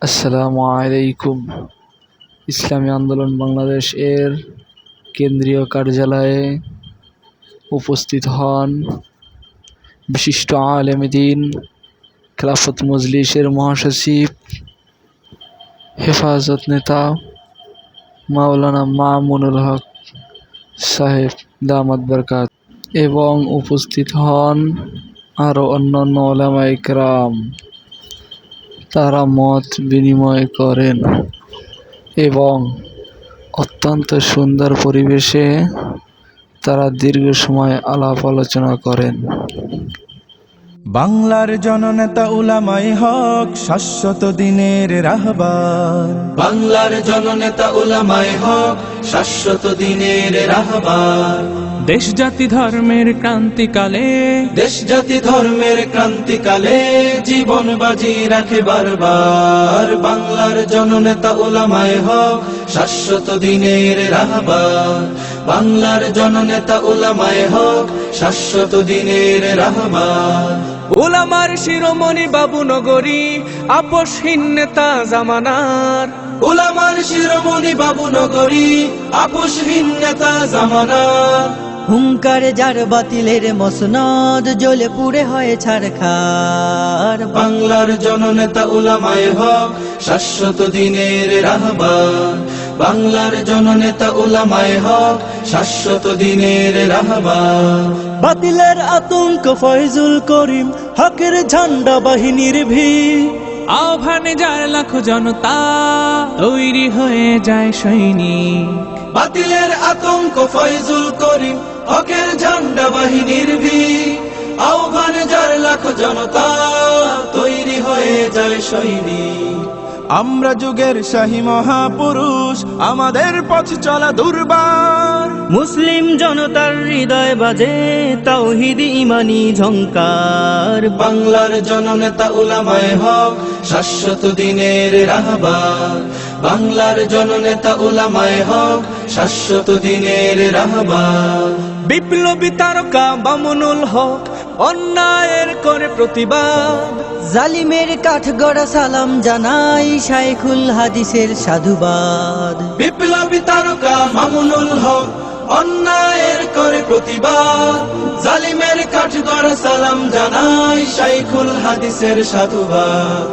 আসসালামু আলাইকুম। ইসলামী আন্দোলন বাংলাদেশ এর কেন্দ্রীয় কার্যালয়ে উপস্থিত হন বিশিষ্ট আলেম দ্বীন, খেলাফত মজলিসের মহাসচিব, হেফাজত নেতা মাওলানা মামুনুল হক সাহেব দামাত বরকাত, এবং উপস্থিত হন আরও অন্যান্য উলামায়ে কেরাম। তারা মত বিনিময় করেন এবং অত্যন্ত সুন্দর পরিবেশে তারা দীর্ঘ সময় আলাপ আলোচনা করেন। বাংলার জননেতা উলামায়ে হক শাশ্বত দিনের রাহবার। বাংলার জননেতা উলামায়ে হক শাশ্বত দিনের রাহবার। দেশ জাতি ধর্মের ক্রান্তিকালে, দেশ জাতি ধর্মের ক্রান্তিকালে জীবন বাজি রাখে বারবার। বাংলার জননেতা উলামায়ে হক শাশ্বত দিনের রাহবার। বাংলার জননেতা উলামায়ে হক শাশ্বত দিনের রাহবার। উলামার শিরোমণি বাবু নগরী, আপোষহীন নেতা জামানার। উলামার শিরোমণি বাবু নগরী, আপোষহীন নেতা জামানার। হুঙ্কার যার বাতিলের মসনদ জ্বলে পুড়ে হয় ছারখার। বাংলার জননেতা উলামায়ে হক শাশ্বত দিনের রাহবার। বাংলার জননেতা উলামায়ে হক শাশ্বত দিনের রাহবার। বাতিলের আতঙ্ক ফয়জুল করিম, হকের ঝান্ডা বাহিনীর ভিড়। আহ্বানে যার লাখো জনতা, তৈরি হয়ে যায় সৈনিক। বাতিলের আতঙ্ক ফয়জুল করিম, হকের ঝান্ডা বাহিনীর ভিড়। আহ্বানে যার লাখ জনতা, তৈরি হয়ে যায় সৈনিক। আমরা যুগের শাহী মহাপুরুষ, আমাদের পথ চলা দুর্বার। মুসলিম জনতার হৃদয় বাজে তাওহীদ ইমানি ঝংকার। বাংলার জননেতা উলামায়ে হক শাশ্বত দিনের রাহবার। বাংলার জননেতা উলামায়ে হক শাশ্বত দিনের রাহবার। বিপ্লবী তারকা মামুনুল হক অন্যায়ের করে প্রতিবাদ। জালিমের কাঠগড়া সালাম জানাই শাইখুল হাদিসের সাধুবাদ। বিপ্লবী তারকা মামুনুল হক অন্যায়ের করে প্রতিবাদ। জালিমের কাঠগড়া সালাম জানাই শাইখুল হাদিসের সাধুবাদ।